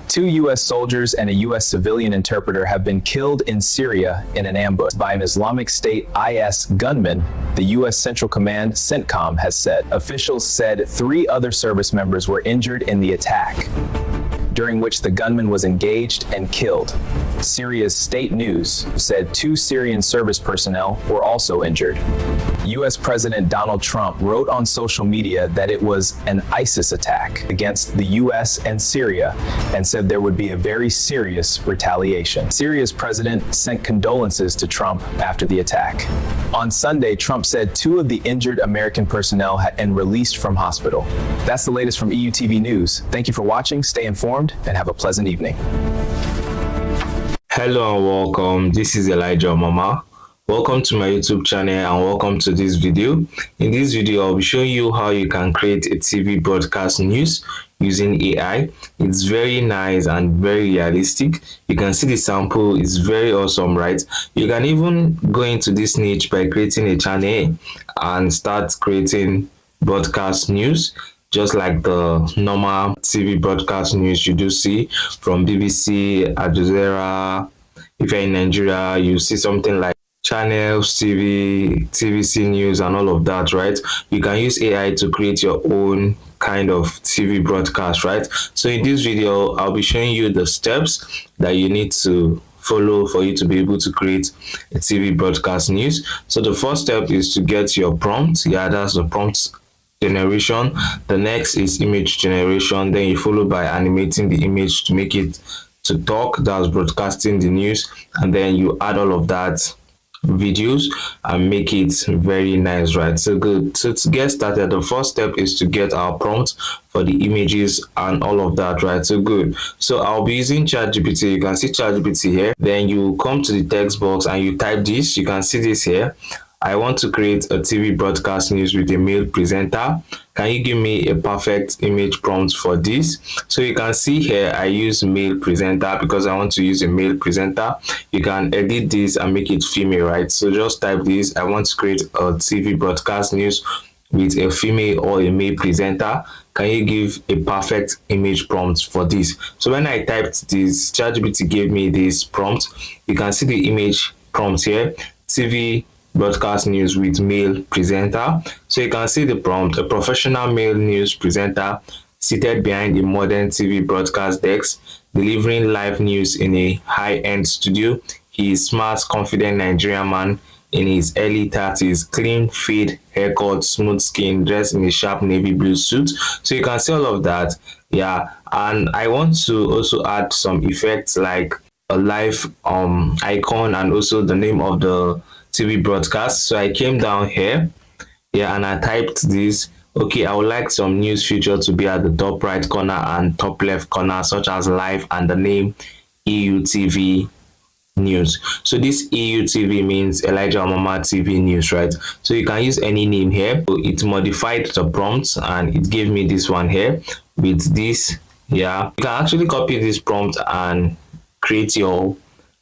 2 U.S. soldiers and a U.S. civilian interpreter have been killed in Syria in an ambush by an Islamic State IS gunman, the U.S. Central Command CENTCOM has said. Officials said 3 other service members were injured in the attack, during which the gunman was engaged and killed. Syria's state news said 2 Syrian service personnel were also injured. U.S. President Donald Trump wrote on social media that it was an ISIS attack against the U.S. and Syria and said there would be a very serious retaliation. Syria's president sent condolences to Trump after the attack. On Sunday, Trump said 2 of the injured American personnel had been released from hospital. That's the latest from EUTV News. Thank you for watching, stay informed, and have a pleasant evening. Hello and welcome. This is Elijah Mama. Welcome to my YouTube channel and welcome to this video. In this video, I'll be showing you how you can create a TV broadcast news using AI. It's very nice and very realistic. You can see the sample is very awesome, right? You can even go into this niche by creating a channel and start creating broadcast news, just like the normal TV broadcast news you do see from BBC, Al Jazeera. If you're in Nigeria, you see something like channels, TV, TVC news, and all of that, right? You can use AI to create your own kind of TV broadcast, right? So in this video, I'll be showing you the steps that you need to follow for you to be able to create a TV broadcast news. So the first step is to get your prompt. Yeah, that's the prompt generation. The next is image generation. Then you follow by animating the image to make it to talk. That's broadcasting the news. And then you add all of that videos and make it very nice, right? So good. So to get started, the first step is to get our prompt for the images and all of that, right? So good. So I'll be using ChatGPT. You can see ChatGPT here. Then you come to the text box and you type this. You can see this here. I want to create a TV broadcast news with a male presenter. Can you give me a perfect image prompt for this? So you can see here, I use male presenter because I want to use a male presenter. You can edit this and make it female, right? So just type this. I want to create a TV broadcast news with a female or a male presenter. Can you give a perfect image prompt for this? So when I typed this, ChatGPT gave me this prompt. You can see the image prompt here, TV broadcast news with male presenter. So you can see the prompt: a professional male news presenter seated behind a modern TV broadcast desk, delivering live news in a high-end studio. He is smart, confident Nigerian man in his early 30s, clean fade, haircut, smooth skin, dressed in a sharp navy blue suit. So you can see all of that. Yeah, and I want to also add some effects like a live icon and also the name of the TV broadcast. So I came down here, yeah, and I typed this. Okay, I would like some news feature to be at the top right corner and top left corner, such as live and the name EUTV news. So this EUTV means Elijah Mama TV news, right? So you can use any name here. So it modified the prompt and it gave me this one here with this. Yeah, you can actually copy this prompt and create your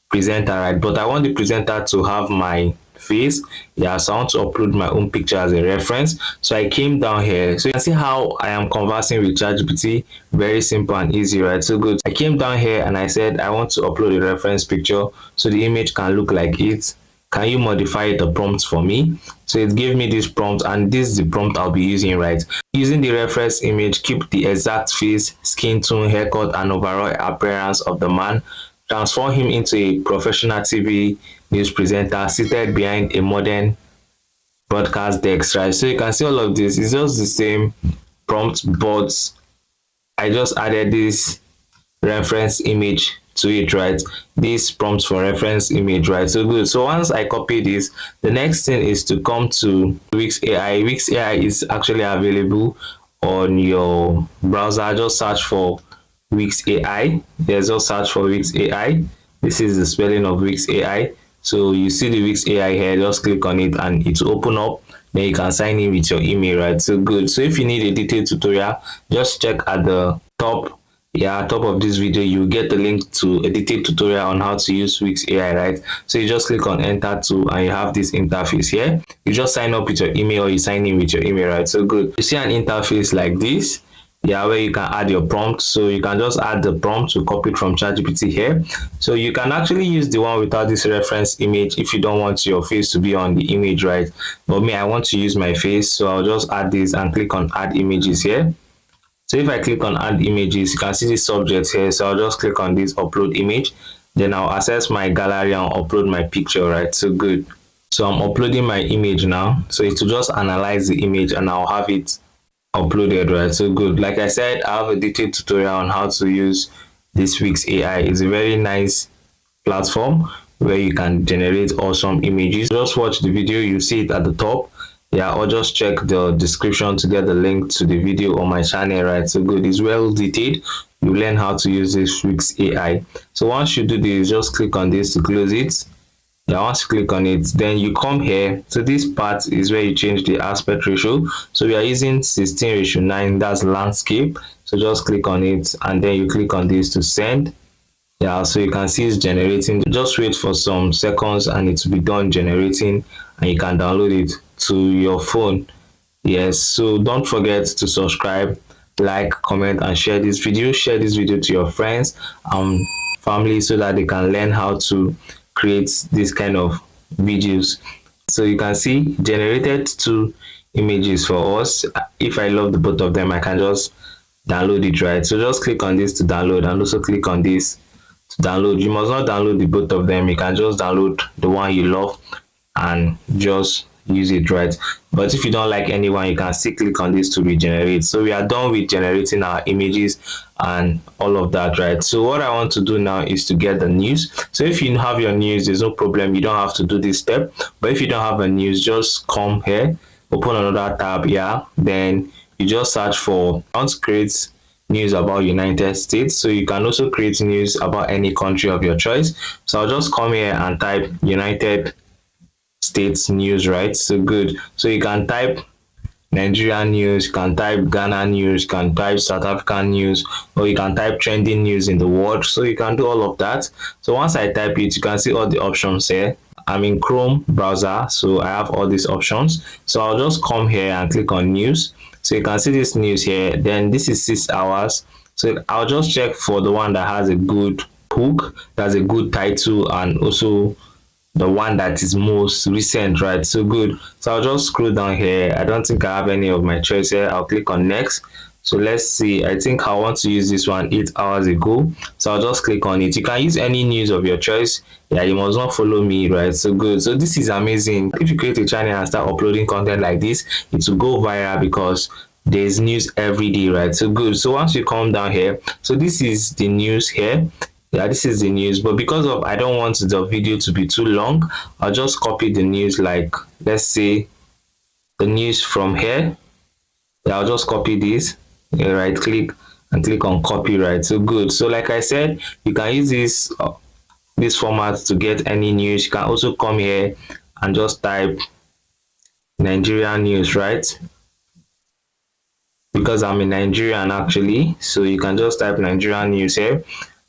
presenter, right? But I want the presenter to have my face. Yeah, so I want to upload my own picture as a reference. So I came down here. So you can see how I am conversing with ChatGPT. Very simple and easy, right? So good. I came down here and I said I want to upload a reference picture so the image can look like it. Can you modify the prompt for me? So it gave me this prompt, and this is the prompt I'll be using, right? Using the reference image, keep the exact face, skin tone, haircut, and overall appearance of the man. Transform him into a professional TV news presenter seated behind a modern broadcast desk, right? So you can see all of this. It's just the same prompt, but I just added this reference image to it, right? This prompt for reference image, right? So good. So once I copy this, the next thing is to come to Wix AI. Wix AI is actually available on your browser. Just search for Wix AI. There's just search for Wix AI. This is the spelling of Wix AI. So you see the Wix AI here, just click on it and it will open up. Then you can sign in with your email, right? So good. So if you need a detailed tutorial, just check at the top. Yeah, top of this video, you get the link to a detailed tutorial on how to use Wix AI, right? So you just click on enter to and you have this interface here. You just sign up with your email or you sign in with your email, right? So good. You see an interface like this. Yeah, where you can add your prompt. So you can just add the prompt to copy it from ChatGPT here. So you can actually use the one without this reference image if you don't want your face to be on the image, right? But me, I want to use my face, so I'll just add this and click on add images here. So if I click on add images, you can see the subject here. So I'll just click on this upload image. Then I'll access my gallery and upload my picture, right? So good. So I'm uploading my image now. So it will just analyze the image and I'll have it uploaded, right? So good. Like I said, I have a detailed tutorial on how to use this week's AI. It's a very nice platform where you can generate awesome images. Just watch the video, you see it at the top. Yeah, or just check the description to get the link to the video on my channel, right? So good. It's well detailed. You learn how to use this week's AI. So once you do this, just click on this to close it. Yeah, once you click on it, then you come here. So this part is where you change the aspect ratio. So we are using 16:9, that's landscape. So just click on it and then you click on this to send. Yeah, so you can see it's generating. Just wait for some seconds and it will be done generating and you can download it to your phone. Yes, so don't forget to subscribe, like, comment and share this video. Share this video to your friends and family so that they can learn how to create this kind of videos. So you can see generated 2 images for us. If I love the both of them, I can just download it, right? So just click on this to download and also click on this to download. You must not download the both of them. You can just download the one you love and just use it, right? But if you don't like anyone, you can still click on this to regenerate. So we are done with generating our images and all of that, right? So what I want to do now is to get the news. So if you have your news, there's no problem, you don't have to do this step. But if you don't have a news, just come here, open another tab here, then you just search for, I want to create news about United States. So you can also create news about any country of your choice. So I'll just come here and type United States news, right? So good. So you can type Nigerian news, you can type Ghana news, you can type South African news, or you can type trending news in the world. So you can do all of that. So once I type it, you can see all the options here. I'm in Chrome browser, so I have all these options. So I'll just come here and click on news. So you can see this news here. Then this is 6 hours. So I'll just check for the one that has a good hook, that's a good title, and also the one that is most recent, right? So good. So I'll just scroll down here. I don't think I have any of my choice here. I'll click on next. So let's see. I think I want to use this one 8 hours ago. So I'll just click on it. You can use any news of your choice. Yeah, you must not follow me, right? So good. So this is amazing. If you create a channel and start uploading content like this, it will go viral because there's news every day, right? So good. So once you come down here, so this is the news here. Yeah, this is the news, but because of I don't want the video to be too long, I'll just copy the news, like let's say the news from here. Yeah, I'll just copy this. Yeah, right click and click on copy, right? So good. So like I said, you can use this format to get any news. You can also come here and just type Nigerian news, right? Because I'm in Nigerian actually, so you can just type Nigerian news here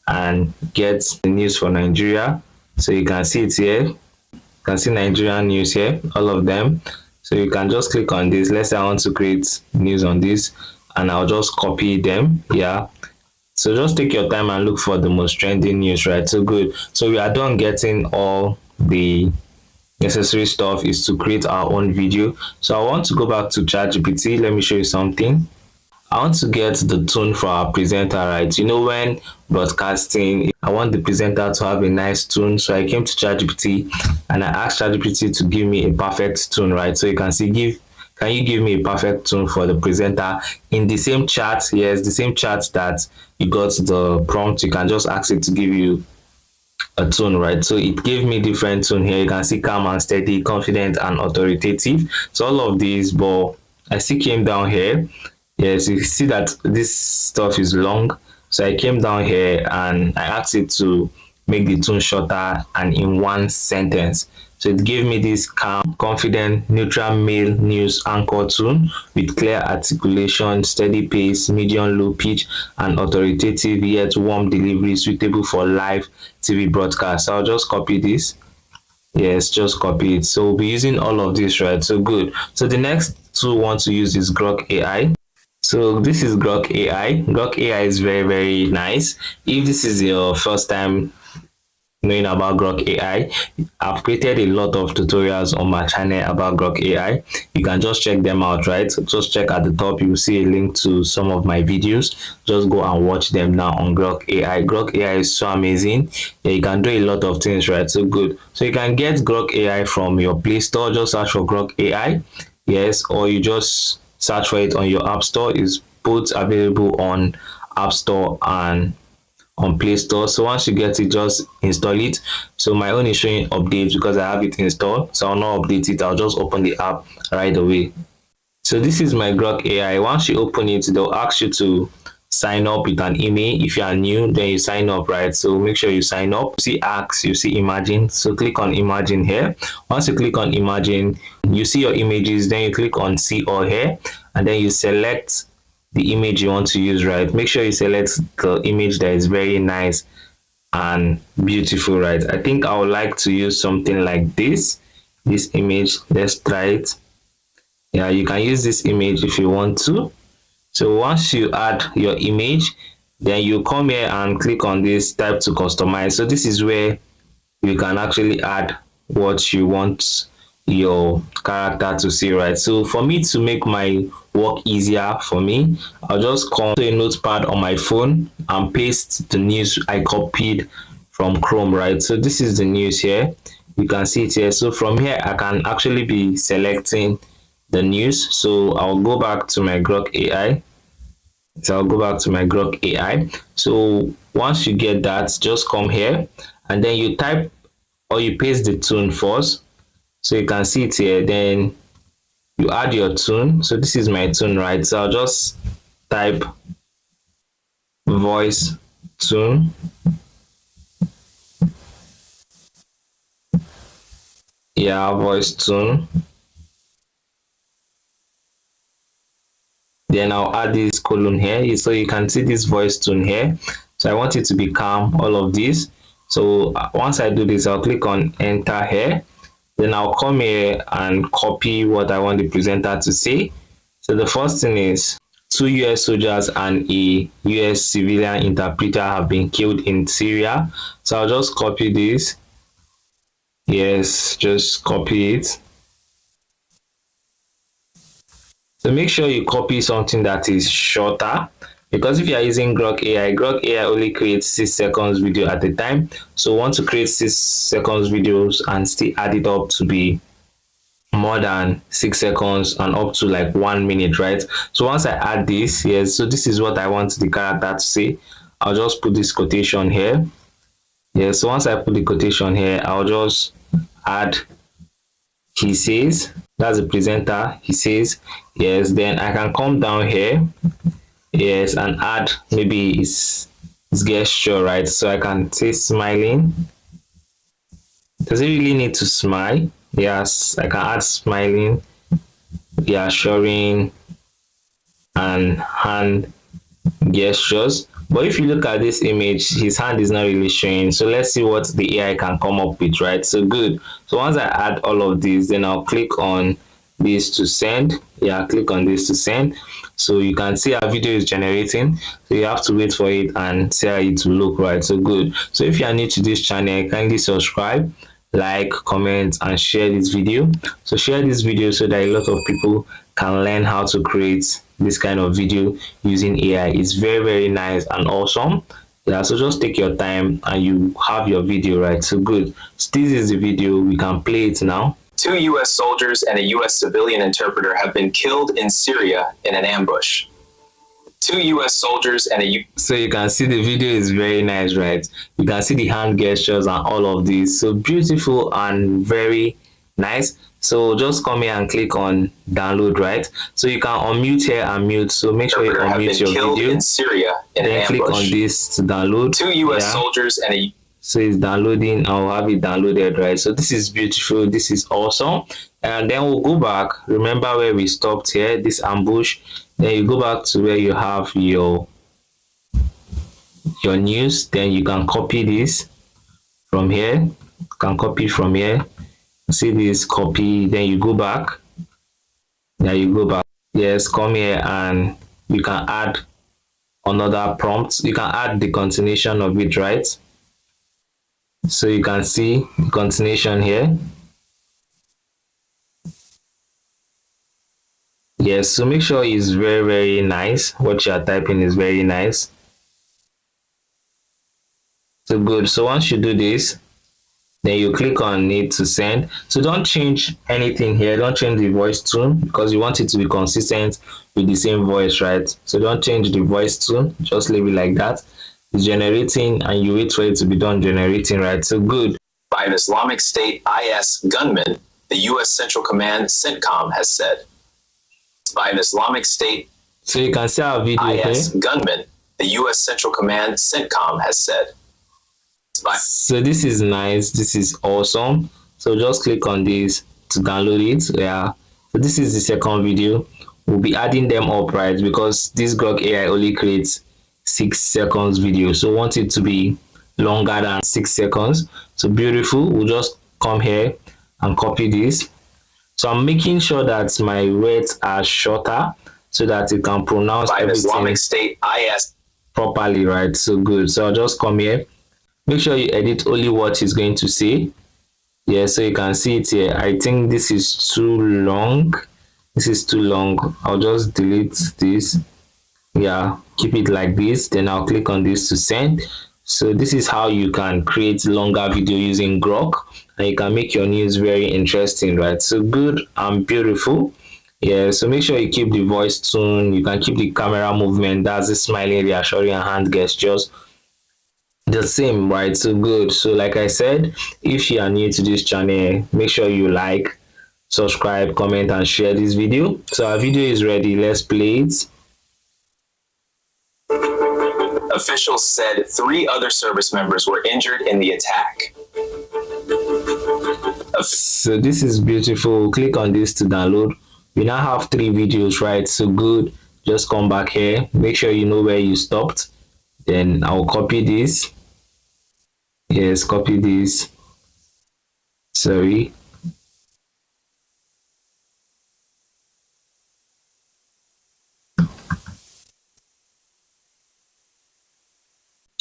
and get the news for Nigeria. So you can see it here. You can see Nigerian news here, all of them. So you can just click on this. Let's say I want to create news on this and I'll just copy them. Yeah. So just take your time and look for the most trending news, right? So good. So we are done getting all the necessary stuff is to create our own video. So I want to go back to ChatGPT. Let me show you something. I want to get the tone for our presenter, right? You know, when broadcasting, I want the presenter to have a nice tone. So I came to ChatGPT and I asked ChatGPT to give me a perfect tone, right? So you can see, can you give me a perfect tone for the presenter in the same chat? Yes, the same chat that you got the prompt. You can just ask it to give you a tone, right? So it gave me different tone here. You can see calm and steady, confident and authoritative. So all of these, but I still came down here. Yes, you see that this stuff is long. So I came down here and I asked it to make the tone shorter and in one sentence. So it gave me this calm, confident, neutral male news anchor tone with clear articulation, steady pace, medium low pitch, and authoritative yet warm delivery suitable for live TV broadcast. So I'll just copy this. Yes, just copy it. So we'll be using all of this, right? So good. So the next tool we want to use is Grok AI. So this is Grok AI. Grok AI is very nice. If this is your first time knowing about Grok AI, I've created a lot of tutorials on my channel about Grok AI. You can just check them out, right? Just check at the top, you will see a link to some of my videos. Just go and watch them now on Grok AI. Grok AI is so amazing. Yeah, you can do a lot of things, right? So good. So you can get Grok AI from your Play Store. Just search for Grok AI. Yes, or you just search for it on your App Store. It's both available on App Store and on Play Store. So once you get it, just install it. So my own is showing updates because I have it installed, so I'll not update it. I'll just open the app right away. So this is my Grok AI. Once you open it, they'll ask you to sign up with an email. If you are new, then you sign up, right? So make sure you sign up. You see Ask, you see Imagine. So click on Imagine here. Once you click on Imagine, you see your images. Then you click on See All here, and then you select the image you want to use, right? Make sure you select the image that is very nice and beautiful, right? I think I would like to use something like this image. Let's try it. Yeah, you can use this image if you want to. So once you add your image, then you come here and click on this type to customize. So this is where you can actually add what you want your character to see, right? So for me to make my work easier for me, I'll just come to a notepad on my phone and paste the news I copied from Chrome, right? So this is the news here. You can see it here. So from here, I can actually be selecting the news. So I'll go back to my Grok AI. So once you get that, just come here and then you type or you paste the tune first. So you can see it here. Then you add your tune. So this is my tune, right? So I'll just type voice tune. Yeah, voice tune. Then I'll add this column here. So you can see this voice tune here. So I want it to be calm, all of this. So once I do this, I'll click on enter here. Then I'll come here and copy what I want the presenter to say. So the first thing is 2 US soldiers and a US civilian interpreter have been killed in Syria. So I'll just copy this. Yes, just copy it. So make sure you copy something that is shorter, because if you are using Grok AI only creates 6 seconds video at a time. So want to create 6 seconds videos and still add it up to be more than 6 seconds and up to like 1 minute, right? So once I add this, yes, so this is what I want the character to say. I'll just put this quotation here. Yes, so once I put the quotation here, I'll just add he says. That's the presenter, he says. Yes, then I can come down here, yes, and add maybe his gesture, right? So I can say smiling. Does it really need to smile? Yes, I can add smiling, reassuring, and hand gestures. But if you look at this image, his hand is not really showing. So let's see what the AI can come up with, right? So good. So once I add all of these, then I'll click on this to send. Yeah, click on this to send. So you can see our video is generating. So you have to wait for it and see how it will look, right? So good. So if you are new to this channel, kindly subscribe, like, comment, and share this video. So share this video so that a lot of people can learn how to create this kind of video using AI. It's very nice and awesome. Yeah, so just take your time and you have your video, right? So good. So this is the video. We can play it now. 2 US soldiers and a US civilian interpreter have been killed in Syria in an ambush. 2 US soldiers and a So you can see the video is very nice, right? You can see the hand gestures and all of these. So beautiful and very nice. So just come here and click on download, right? So you can unmute here and mute. So make sure you unmute your video. In Syria in then an click ambush. on this to download. 2 US soldiers and a So it's downloading. I'll have it downloaded, right? So this is beautiful. This is awesome. And then we'll go back. Remember where we stopped here, this ambush. Then you go back to where you have your news. Then you can copy this from here. You can copy from here. See this, copy. Then you go back. Then you go back. Yes, come here and you can add another prompt. You can add the continuation of it, right? So you can see the continuation here. Yes, so make sure it's very nice. What you are typing is very nice. So good. So once you do this, then you click on it to send. So don't change anything here. Don't change the voice tone because you want it to be consistent with the same voice, right? So don't change the voice tone. Just leave it like that. It's generating and you wait for it to be done generating, right? So good. By an Islamic State IS gunman, the U.S. Central Command CENTCOM has said. By an Islamic State So you can see our video IS here. gunman, the U.S. Central Command CENTCOM has said. So this is nice. This is awesome. So just click on this to download it. Yeah. So this is the second video. We'll be adding them up, right? Because this Grok AI only creates 6 seconds video. So we want it to be longer than 6 seconds. So beautiful. We'll just come here and copy this. So I'm making sure that my words are shorter so that it can pronounce by everything Islamic State IS properly, right? So good. So I'll just come here. Make sure you edit only what it's going to say. Yeah, so you can see it here. I think this is too long. This is too long. I'll just delete this. Yeah, keep it like this. Then I'll click on this to send. So this is how you can create longer video using Grok, and you can make your news very interesting, right? So good and beautiful. Yeah, so make sure you keep the voice tone. You can keep the camera movement. That's the smiling, reassuring, and hand gestures the same, right? So good. So like I said, if you are new to this channel, make sure you like, subscribe, comment, and share this video. So our video is ready. Let's play it. Officials said 3 other service members were injured in the attack. So this is beautiful. Click on this to download. We now have 3 videos, right? So good. Just come back here. Make sure you know where you stopped. Then I'll copy this. Yes, copy this. Sorry.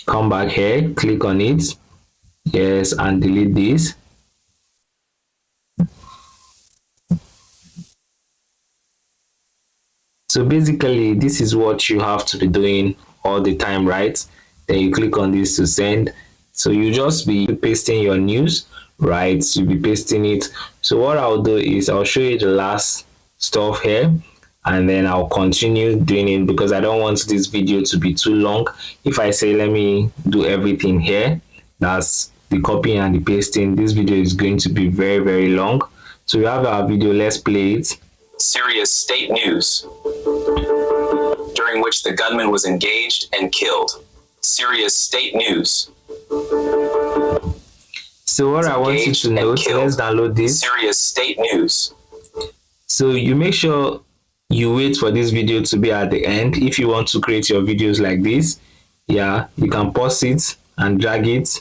Come back here, click on it. Yes, and delete this. So basically, this is what you have to be doing all the time, right? Then you click on this to send. So you just be pasting your news, right? You'll be pasting it. So what I'll do is I'll show you the last stuff here, and then I'll continue doing it because I don't want this video to be too long. If I say let me do everything here, that's the copying and the pasting, this video is going to be very long. So we have our video. Let's play it. Syria's state news, during which the gunman was engaged and killed. Syria's state news. So what I want you to note, let's download this. Syria's state news. So you make sure you wait for this video to be at the end if you want to create your videos like this. Yeah, you can pause it and drag it.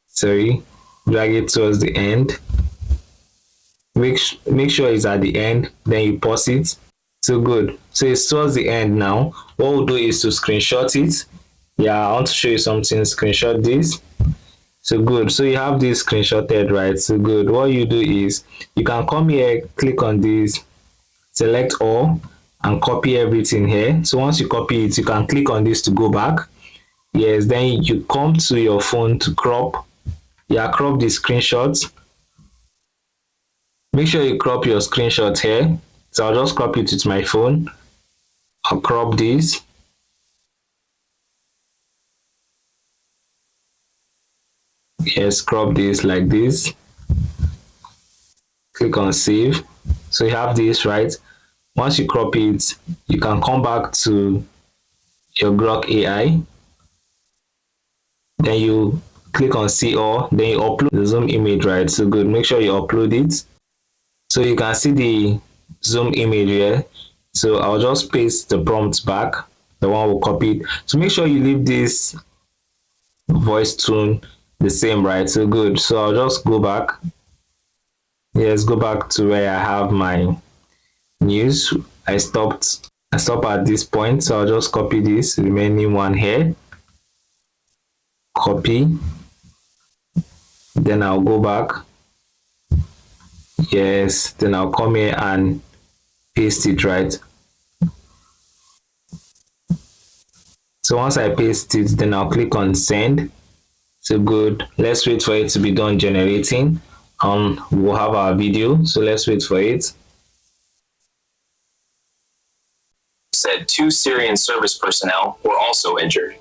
Sorry, drag it towards the end. Make sure it's at the end, then you pause it. So good. So it's towards the end now. What we'll do is to screenshot it. Yeah, I want to show you something. Screenshot this. So good. So you have this screenshotted, right? So good. What you do is you can come here, click on this, select all, and copy everything here. So once you copy it, you can click on this to go back. Yes, then you come to your phone to crop. Yeah, crop the screenshots. Make sure you crop your screenshot here. So I'll just crop it with my phone. I'll crop this. Yes, crop this like this. Click on save. So you have this, right? Once you crop it, you can come back to your Grok AI. Then you click on see all. Then you upload the zoom image, right? So good. Make sure you upload it. So you can see the zoom image here. So I'll just paste the prompt back, the one we copied. So make sure you leave this voice tone the same, right? So good. So I'll just go back. Yes, go back to where I have my news. I stopped I stop at this point, so I'll just copy this remaining one here, copy, then I'll go back, yes, then I'll come here and paste it, right? So once I paste it, then I'll click on send. So good, let's wait for it to be done generating. We'll have our video, so let's wait for it. Said 2 Syrian service personnel were also injured.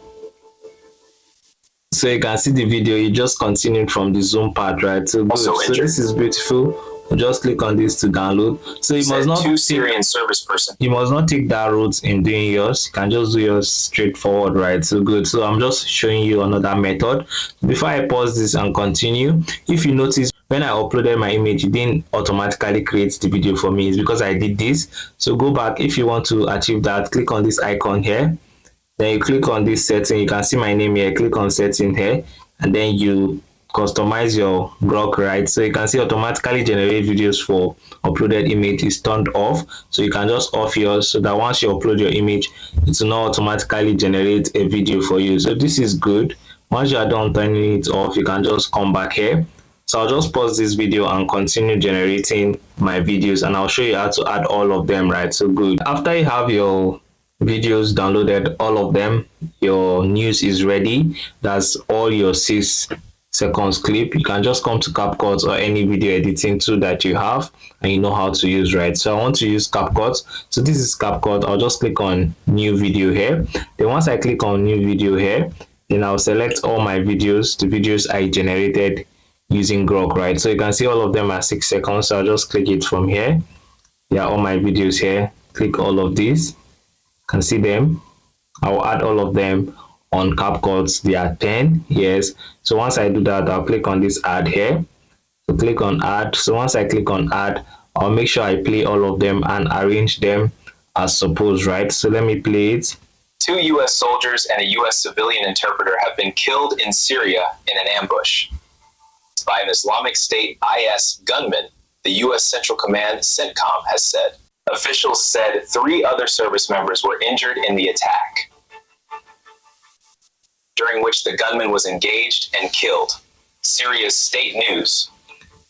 So you can see the video, you just continued from the zoom part, right? So good. So this is beautiful. We'll just click on this to download. So you must not 2 Syrian service person. You must not take that route in doing yours. You can just do yours straightforward, right? So good. So I'm just showing you another method. Before I pause this and continue, if you notice when I uploaded my image, it didn't automatically create the video for me. It's because I did this. So go back. If you want to achieve that, click on this icon here. Then you click on this setting. You can see my name here. Click on setting here, and then you customize your grok, right? So you can see automatically generate videos for uploaded image is turned off. So you can just off yours so that once you upload your image, it will not automatically generate a video for you. So this is good. Once you are done turning it off, you can just come back here. So I'll just pause this video and continue generating my videos, and I'll show you how to add all of them, right? So good. After you have your videos downloaded, all of them, your news is ready. That's all your 6 seconds clip. You can just come to CapCut or any video editing tool that you have and you know how to use, right? So I want to use CapCut. So this is CapCut. I'll just click on new video here. Then once I click on new video here, then I'll select all my videos, the videos I generated using grok, right? So you can see all of them are 6 seconds. So I'll just click it from here. Yeah, all my videos here. Click all of these. You can see them. I'll add all of them on CapCut. They are 10, yes. So once I do that, I'll click on this add here. So click on add. So once I click on add, I'll make sure I play all of them and arrange them as supposed, right? So let me play it. 2 U.S. soldiers and a U.S. civilian interpreter have been killed in Syria in an ambush by an Islamic State IS gunman, the U.S. Central Command CENTCOM has said. Officials said 3 other service members were injured in the attack, during which the gunman was engaged and killed. Syria's state news.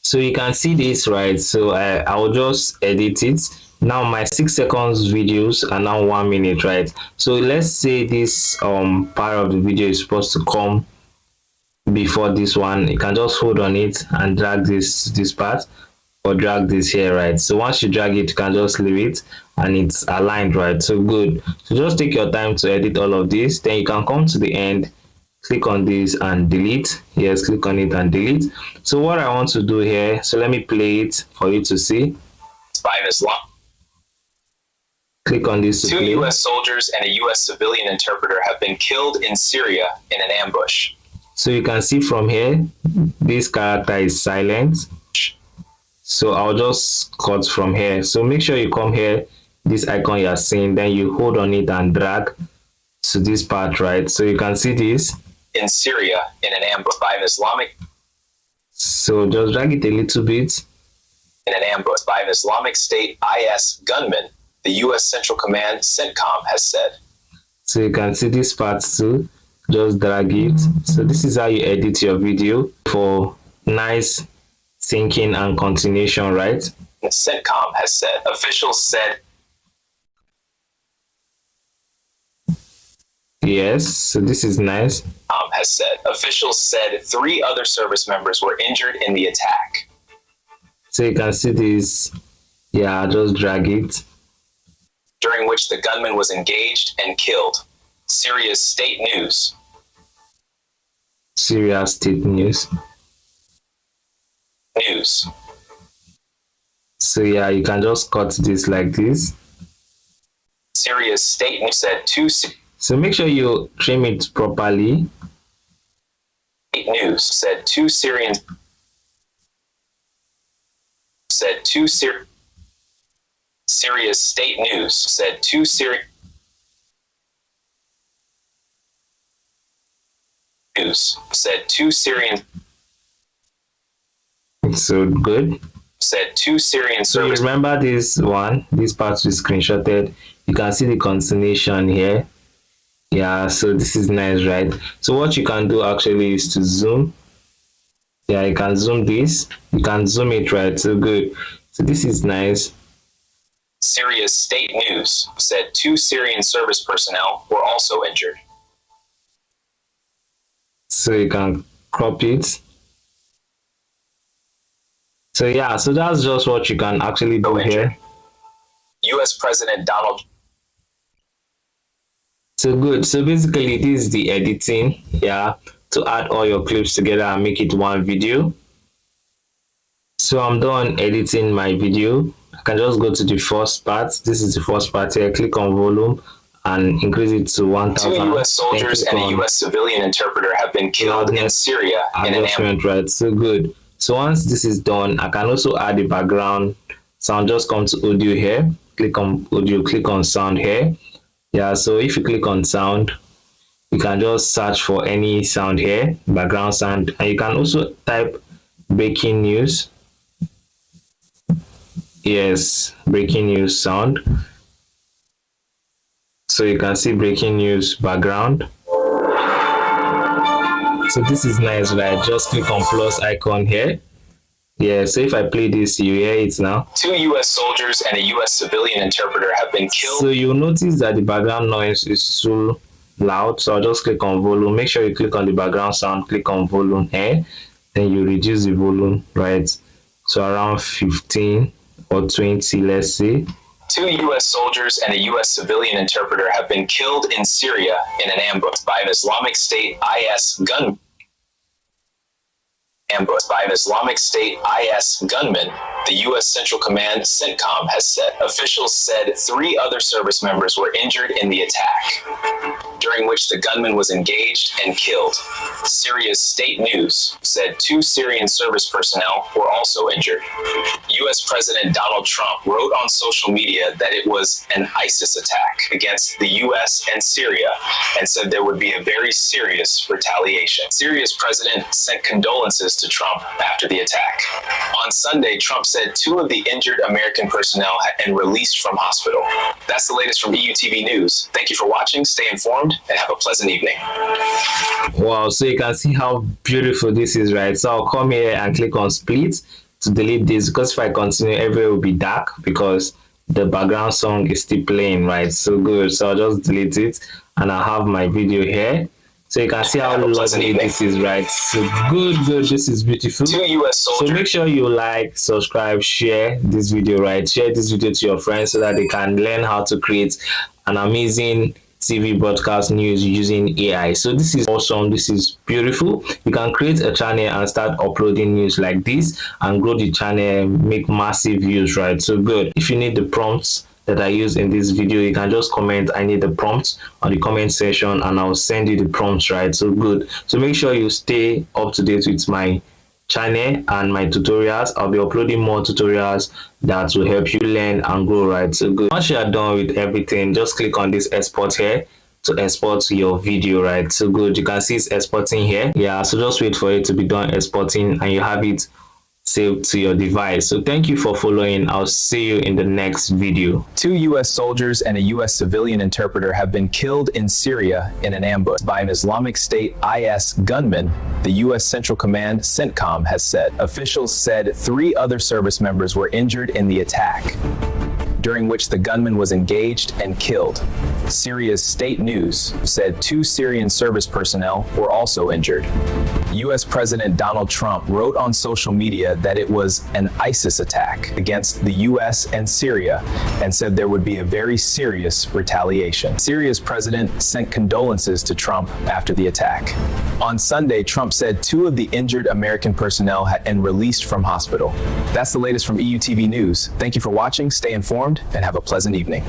So you can see this, right? So I will just edit it. Now my 6 seconds videos are now 1 minute, right? So let's say this part of the video is supposed to come before this one. You can just hold on it and drag this part, or drag this here, right? So once you drag it, you can just leave it and it's aligned, right? So good. So just take your time to edit all of this. Then you can come to the end, click on this and delete. Yes, click on it and delete. So what I want to do here, so let me play it for you to see. By an Islam. Click on this to 2 play. U.S. soldiers and a U.S. civilian interpreter have been killed in Syria in an ambush. So you can see from here, this character is silent. So I'll just cut from here. So make sure you come here, this icon you are seeing, then you hold on it and drag to this part, right? So you can see this. In Syria in an ambush by an Islamic. So just drag it a little bit. In an ambush by an Islamic State IS gunman, the U.S. Central Command CENTCOM has said. So you can see this part too. Just drag it. So this is how you edit your video for nice syncing and continuation, right? CENTCOM has said. Officials said. Yes, so this is nice. Has said. Officials said 3 other service members were injured in the attack. So you can see this. Yeah, just drag it. During which the gunman was engaged and killed. Syria's state news. Syria state news. News. So yeah, you can just cut this like this. Syria's state news said 2. So make sure you trim it properly. News said 2 Syrian. Said 2 Syria's state news said 2 Syrian. News said 2 Syrian. So good. Said 2 Syrian So you service. remember this one, this part we screenshotted. You can see the continuation here. Yeah, so this is nice, right? So what you can do actually is to zoom. Yeah, you can zoom this. You can zoom it, right? So good. So this is nice. Syria's state news said 2 Syrian service personnel were also injured. So you can crop it. So yeah, so that's just what you can actually do here. US President Donald. So good. So basically this is the editing, yeah, to add all your clips together and make it one video. So I'm done editing my video. I can just go to the first part. This is the first part here. Click on volume and increase it to 1000. 2 US soldiers and a US civilian interpreter have been killed in Syria in an ambush. Right, so good. So once this is done, I can also add the background sound. Just come to audio here, click on audio, click on sound here. Yeah, so if you click on sound, you can just search for any sound here, background sound, and you can also type breaking news. Yes, breaking news sound. So you can see breaking news background. So this is nice, right? Just click on plus icon here. Yeah, so if I play this, you hear it now. 2 US soldiers and a US civilian interpreter have been killed. So you'll notice that the background noise is so loud. So I'll just click on volume. Make sure you click on the background sound, click on volume here. Then you reduce the volume, right? So around 15 or 20, let's say. 2 US soldiers and a US civilian interpreter have been killed in Syria in an ambush by an Islamic State IS gunman. The U.S. Central Command CENTCOM has said. Officials said 3 other service members were injured in the attack, during which the gunman was engaged and killed. Syria's state news said 2 Syrian service personnel were also injured. U.S. President Donald Trump wrote on social media that it was an ISIS attack against the U.S. and Syria and said there would be a very serious retaliation. Syria's president sent condolences to Trump after the attack. On Sunday, Trump said 2 of the injured American personnel had been released from hospital. That's the latest from EUTV News. Thank you for watching, stay informed, and have a pleasant evening. Wow, so you can see how beautiful this is, right? So I'll come here and click on split to delete this, because if I continue, everywhere will be dark because the background song is still playing, right? So good. So I'll just delete it and I'll have my video here. So you can see how lovely this is, right? So good, this is beautiful. 2 US soldiers. So make sure you like, subscribe, share this video, right? Share this video to your friends so that they can learn how to create an amazing TV broadcast news using AI. So this is awesome. This is beautiful. You can create a channel and start uploading news like this and grow the channel, make massive views, right? So good. If you need the prompts that I use in this video, you can just comment I need the prompts on the comment section and I'll send you the prompts, right? So good. So make sure you stay up to date with my channel and my tutorials. I'll be uploading more tutorials that will help you learn and grow, right? So good. Once you are done with everything, just click on this export here to export your video, right? So good. You can see it's exporting here. Yeah, so just wait for it to be done exporting and you have it saved to your device. So thank you for following. I'll see you in the next video. 2 US soldiers and a US civilian interpreter have been killed in Syria in an ambush by an Islamic State IS gunman, the US Central Command CENTCOM has said. Officials said 3 other service members were injured in the attack, during which the gunman was engaged and killed. Syria's state news said 2 Syrian service personnel were also injured. U.S. President Donald Trump wrote on social media that it was an ISIS attack against the U.S. and Syria and said there would be a very serious retaliation. Syria's president sent condolences to Trump after the attack. On Sunday, Trump said 2 of the injured American personnel had been released from hospital. That's the latest from EUTV News. Thank you for watching, stay informed, and have a pleasant evening.